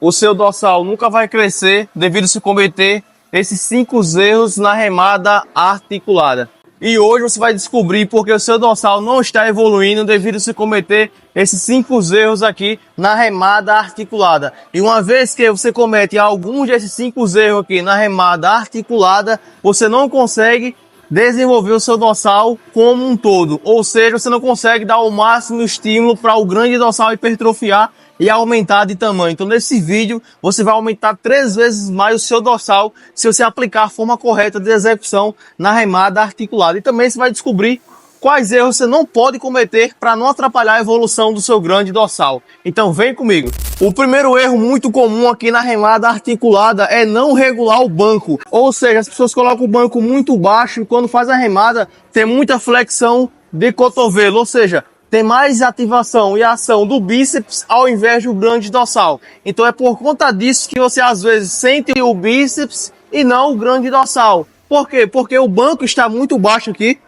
o seu dorsal nunca vai crescer devido a se cometer esses 5 erros na remada articulada. E hoje você vai descobrir porque o seu dorsal não está evoluindo devido a se cometer esses 5 erros aqui na remada articulada. E uma vez que você comete alguns desses 5 erros aqui na remada articulada, você não consegue desenvolver o seu dorsal como um todo. Ou seja, você não consegue dar o máximo estímulo para o grande dorsal hipertrofiar e aumentar de tamanho. Então nesse vídeo você vai aumentar 3 vezes mais o seu dorsal se você aplicar a forma correta de execução na remada articulada. E também você vai descobrir quais erros você não pode cometer para não atrapalhar a evolução do seu grande dorsal. Então vem comigo. O primeiro erro muito comum aqui na remada articulada é não regular o banco. Ou seja, as pessoas colocam o banco muito baixo e quando faz a remada tem muita flexão de cotovelo, ou seja, tem mais ativação e ação do bíceps ao invés do grande dorsal. Então é por conta disso que você às vezes sente o bíceps e não o grande dorsal. Por quê? Porque o banco está muito baixo aqui.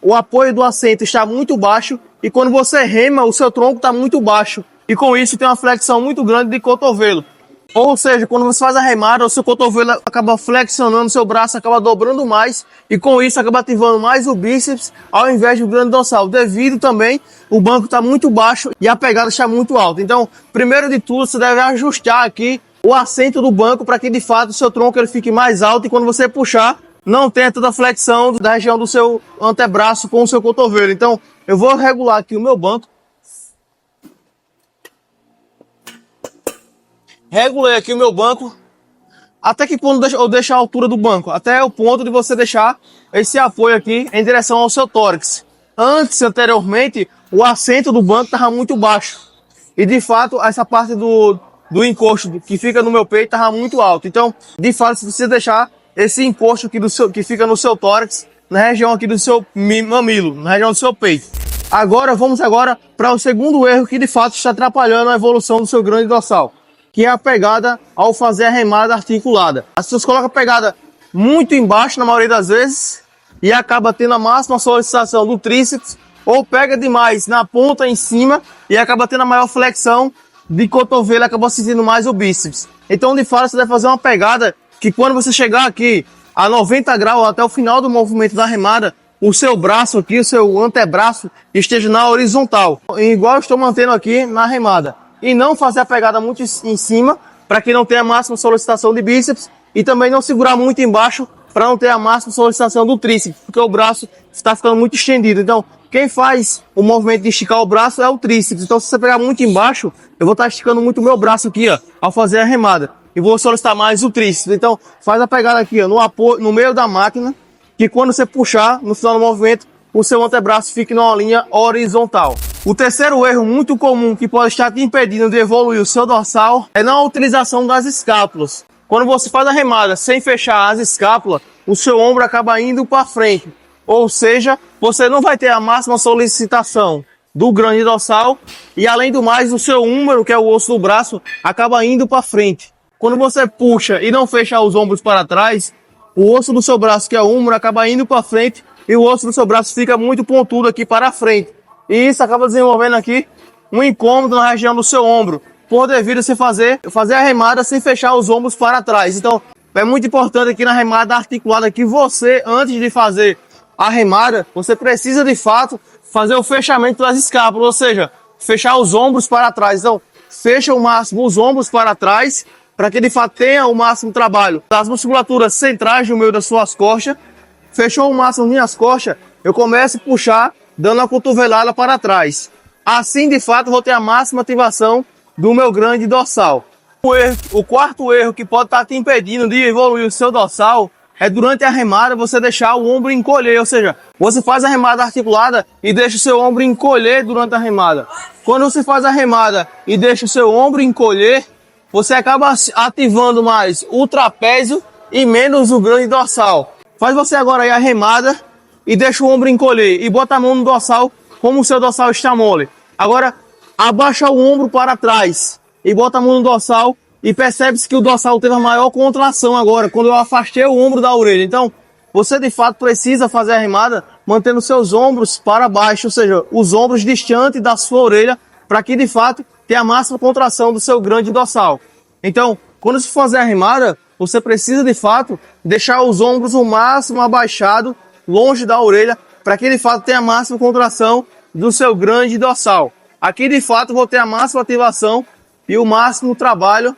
O apoio do assento está muito baixo e quando você rema, o seu tronco está muito baixo. E com isso tem uma flexão muito grande de cotovelo. Ou seja, quando você faz a remada, o seu cotovelo acaba flexionando, seu braço acaba dobrando mais e com isso acaba ativando mais o bíceps ao invés do grande dorsal, devido também o banco está muito baixo e a pegada está muito alta. Então, primeiro de tudo, você deve ajustar aqui o assento do banco para que de fato o seu tronco ele fique mais alto e quando você puxar, não tenha toda a flexão da região do seu antebraço com o seu cotovelo. Então, eu vou regular aqui o meu banco. Regulei aqui o meu banco, até que ponto eu deixo a altura do banco? Até o ponto de você deixar esse apoio aqui em direção ao seu tórax. Anteriormente, o assento do banco estava muito baixo. E de fato, essa parte do encosto que fica no meu peito estava muito alto. Então, de fato, você precisa deixar esse encosto aqui que fica no seu tórax, na região aqui do seu mamilo, na região do seu peito. Agora, vamos para o segundo erro que de fato está atrapalhando a evolução do seu grande dorsal, que é a pegada ao fazer a remada articulada. As pessoas colocam a pegada muito embaixo na maioria das vezes e acaba tendo a máxima solicitação do tríceps ou pega demais na ponta em cima e acaba tendo a maior flexão de cotovelo e acaba sentindo mais o bíceps. Então de fato você deve fazer uma pegada que quando você chegar aqui a 90 graus até o final do movimento da remada, o seu braço aqui, o seu antebraço esteja na horizontal, igual eu estou mantendo aqui na remada. E não fazer a pegada muito em cima, para que não tenha a máxima solicitação de bíceps, e também não segurar muito embaixo, para não ter a máxima solicitação do tríceps, porque o braço está ficando muito estendido. Então, quem faz o movimento de esticar o braço é o tríceps. Então, se você pegar muito embaixo, eu vou estar esticando muito o meu braço aqui, ó, ao fazer a remada. E vou solicitar mais o tríceps. Então, faz a pegada aqui, ó, no apoio, no meio da máquina, que quando você puxar, no final do movimento, o seu antebraço fique numa linha horizontal. O terceiro erro muito comum que pode estar te impedindo de evoluir o seu dorsal é não a utilização das escápulas. Quando você faz a remada sem fechar as escápulas, o seu ombro acaba indo para frente. Ou seja, você não vai ter a máxima solicitação do grande dorsal e além do mais, o seu húmero, que é o osso do braço, acaba indo para frente. Quando você puxa e não fecha os ombros para trás, o osso do seu braço, que é o húmero, acaba indo para frente e o osso do seu braço fica muito pontudo aqui para frente. E isso acaba desenvolvendo aqui um incômodo na região do seu ombro, por devido a você fazer a remada sem fechar os ombros para trás. Então, é muito importante aqui na remada articulada que você, antes de fazer a remada, você precisa de fato fazer o fechamento das escápulas, ou seja, fechar os ombros para trás. Então, fecha o máximo os ombros para trás, para que de fato tenha o máximo trabalho das musculaturas centrais no meio das suas costas. Fechou o máximo minhas costas, eu começo a puxar, dando a cotovelada para trás. Assim, de fato, vou ter a máxima ativação do meu grande dorsal. O quarto erro que pode estar te impedindo de evoluir o seu dorsal é durante a remada você deixar o ombro encolher, ou seja, você faz a remada articulada e deixa o seu ombro encolher durante a remada. Quando você faz a remada e deixa o seu ombro encolher, você acaba ativando mais o trapézio e menos o grande dorsal. Faz você agora aí a remada e deixa o ombro encolher e bota a mão no dorsal como o seu dorsal está mole. Agora, abaixa o ombro para trás e bota a mão no dorsal e percebe-se que o dorsal teve a maior contração agora, quando eu afastei o ombro da orelha. Então, você de fato precisa fazer a remada mantendo seus ombros para baixo, ou seja, os ombros distantes da sua orelha, para que de fato ter a máxima contração do seu grande dorsal. Então, quando você for fazer a remada, você precisa de fato deixar os ombros o máximo abaixado, longe da orelha, para que de fato tenha a máxima contração do seu grande dorsal. Aqui de fato vou ter a máxima ativação e o máximo trabalho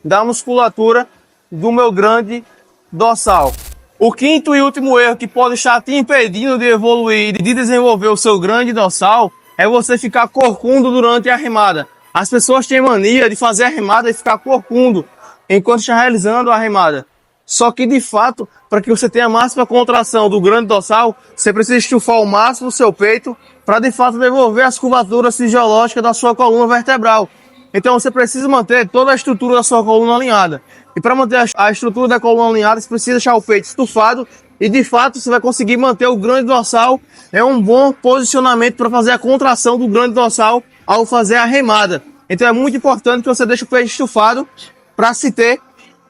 da musculatura do meu grande dorsal. O quinto e último erro que pode estar te impedindo de evoluir e de desenvolver o seu grande dorsal é você ficar corcundo durante a remada. As pessoas têm mania de fazer a remada e ficar corcundo enquanto está realizando a remada. Só que de fato, para que você tenha a máxima contração do grande dorsal, você precisa estufar o máximo o seu peito para de fato desenvolver as curvaturas fisiológicas da sua coluna vertebral. Então você precisa manter toda a estrutura da sua coluna alinhada. E para manter a estrutura da coluna alinhada, você precisa deixar o peito estufado e de fato você vai conseguir manter o grande dorsal. É um bom posicionamento para fazer a contração do grande dorsal ao fazer a remada. Então é muito importante que você deixe o peito estufado para se ter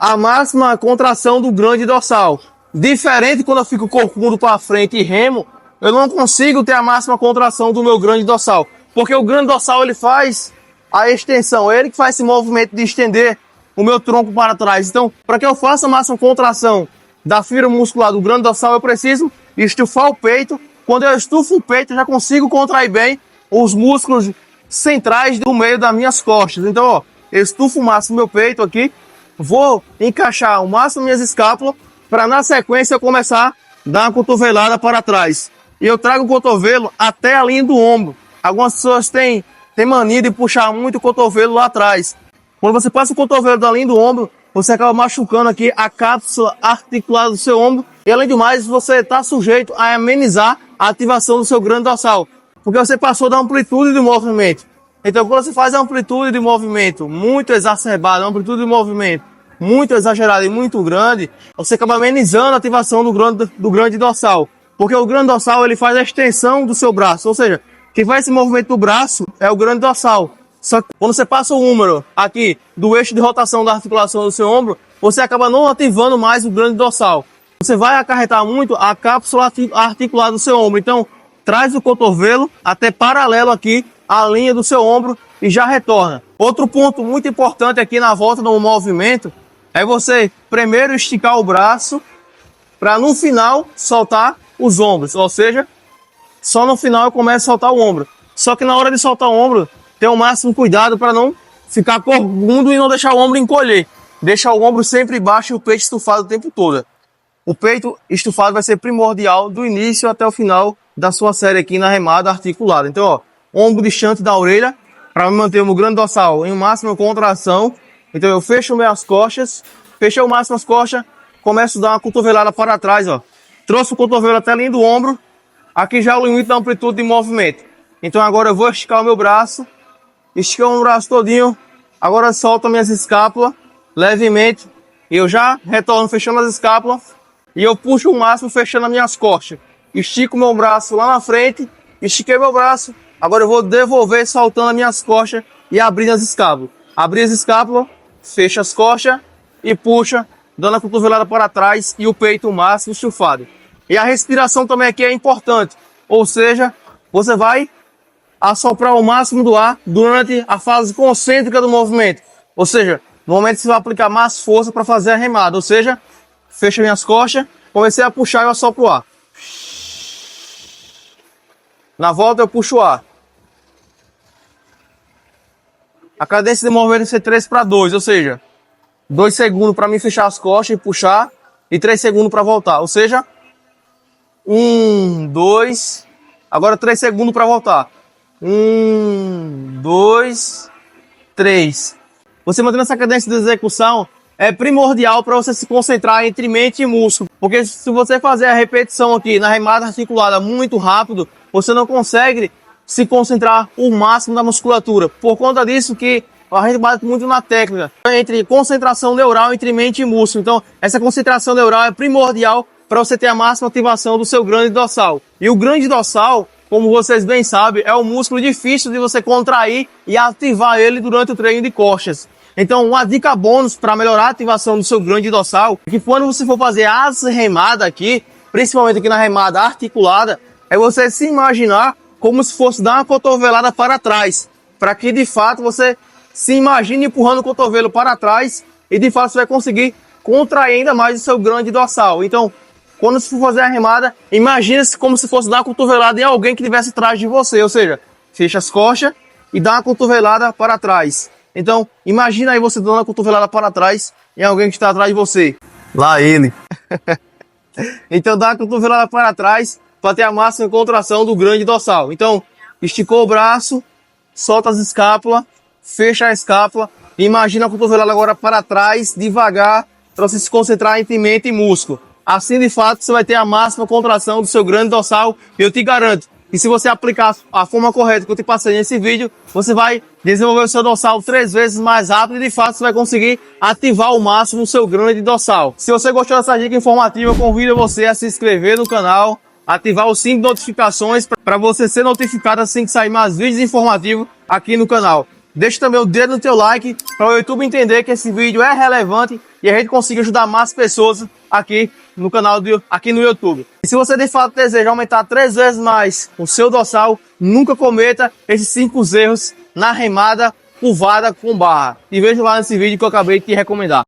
a máxima contração do grande dorsal. Diferente quando eu fico corcundo para frente e remo, eu não consigo ter a máxima contração do meu grande dorsal. Porque o grande dorsal ele faz a extensão, é ele que faz esse movimento de estender o meu tronco para trás. Então, para que eu faça a máxima contração da fibra muscular do grande dorsal, eu preciso estufar o peito. Quando eu estufo o peito, eu já consigo contrair bem os músculos centrais do meio das minhas costas. Então, ó, eu estufo o máximo meu peito aqui, vou encaixar o máximo minhas escápulas, para na sequência eu começar a dar uma cotovelada para trás. E eu trago o cotovelo até a linha do ombro. Algumas pessoas têm mania de puxar muito o cotovelo lá atrás. Quando você passa o cotovelo da linha do ombro, você acaba machucando aqui a cápsula articular do seu ombro. E além do mais, você está sujeito a amenizar a ativação do seu grande dorsal. Porque você passou da amplitude do movimento. Então, quando você faz a amplitude de movimento muito exacerbada, uma amplitude de movimento muito exagerada e muito grande, você acaba amenizando a ativação do grande dorsal. Porque o grande dorsal ele faz a extensão do seu braço. Ou seja, quem faz esse movimento do braço é o grande dorsal. Só que quando você passa o húmero aqui do eixo de rotação da articulação do seu ombro, você acaba não ativando mais o grande dorsal. Você vai acarretar muito a cápsula articular do seu ombro. Então, traz o cotovelo até paralelo aqui à linha do seu ombro e já retorna. Outro ponto muito importante aqui na volta do movimento é você primeiro esticar o braço para no final soltar os ombros. Ou seja, só no final eu começo a soltar o ombro. Só que na hora de soltar o ombro, ter o máximo cuidado para não ficar corcundo e não deixar o ombro encolher. Deixar o ombro sempre baixo e o peito estufado o tempo todo. O peito estufado vai ser primordial do início até o final da sua série aqui na remada articulada. Então, ó, ombro distante da orelha para manter o meu grande dorsal em máxima contração. Então eu fecho minhas costas, fechei o máximo as costas, começo a dar uma cotovelada para trás, ó. Trouxe o cotovelo até a linha do ombro. Aqui já é o limite da amplitude de movimento. Então agora eu vou esticar o meu braço. Esticar o braço todinho. Agora solto minhas escápulas levemente. E eu já retorno fechando as escápulas. E eu puxo o máximo fechando as minhas costas. Estico o meu braço lá na frente. Estiquei meu braço. Agora eu vou devolver soltando as minhas costas e abrindo as escápulas. Abri as escápulas, fecha as costas e puxa, dando a cotovelada para trás e o peito o máximo estufado. E a respiração também aqui é importante. Ou seja, você vai assoprar o máximo do ar durante a fase concêntrica do movimento. Ou seja, no momento que você vai aplicar mais força para fazer a remada. Ou seja, fecha minhas costas, comecei a puxar e eu assopro o ar. Na volta eu puxo o ar. A cadência de movimento vai ser 3 para 2, ou seja, 2 segundos para mim fechar as costas e puxar e 3 segundos para voltar. Ou seja, 1, 2, agora 3 segundos para voltar. 1, 2, 3. Você mantendo essa cadência de execução é primordial para você se concentrar entre mente e músculo. Porque se você fazer a repetição aqui na remada articulada muito rápido, você não consegue se concentrar o máximo na musculatura. Por conta disso que a gente bate muito na técnica entre concentração neural entre mente e músculo. Então, essa concentração neural é primordial para você ter a máxima ativação do seu grande dorsal. E o grande dorsal, como vocês bem sabem, é um músculo difícil de você contrair e ativar ele durante o treino de costas. Então, uma dica bônus para melhorar a ativação do seu grande dorsal é que quando você for fazer as remadas aqui, principalmente aqui na remada articulada, é você se imaginar como se fosse dar uma cotovelada para trás. para que de fato você se imagine empurrando o cotovelo para trás e de fato você vai conseguir contrair ainda mais o seu grande dorsal. Então, quando você for fazer a remada, imagine-se como se fosse dar uma cotovelada em alguém que estivesse atrás de você, ou seja, fecha as costas e dá uma cotovelada para trás. Então, imagina aí você dando uma cotovelada para trás em alguém que está atrás de você. Lá ele. Então, dá uma cotovelada para trás para ter a máxima contração do grande dorsal. Então, esticou o braço, solta as escápulas, fecha a escápula. Imagina a cotovelada agora para trás, devagar, para você se concentrar entre mente e músculo. Assim, de fato, você vai ter a máxima contração do seu grande dorsal. E eu te garanto que se você aplicar a forma correta que eu te passei nesse vídeo, você vai desenvolver o seu dorsal 3 vezes mais rápido e, de fato, você vai conseguir ativar ao máximo o seu grande dorsal. Se você gostou dessa dica informativa, eu convido você a se inscrever no canal, ativar o sininho de notificações para você ser notificado assim que sair mais vídeos informativos aqui no canal. Deixa também o dedo no teu like para o YouTube entender que esse vídeo é relevante e a gente consiga ajudar mais pessoas aqui no canal, aqui no YouTube. E se você de fato deseja aumentar 3 vezes mais o seu dorsal, nunca cometa esses 5 erros na remada curvada com barra. E veja lá nesse vídeo que eu acabei de te recomendar.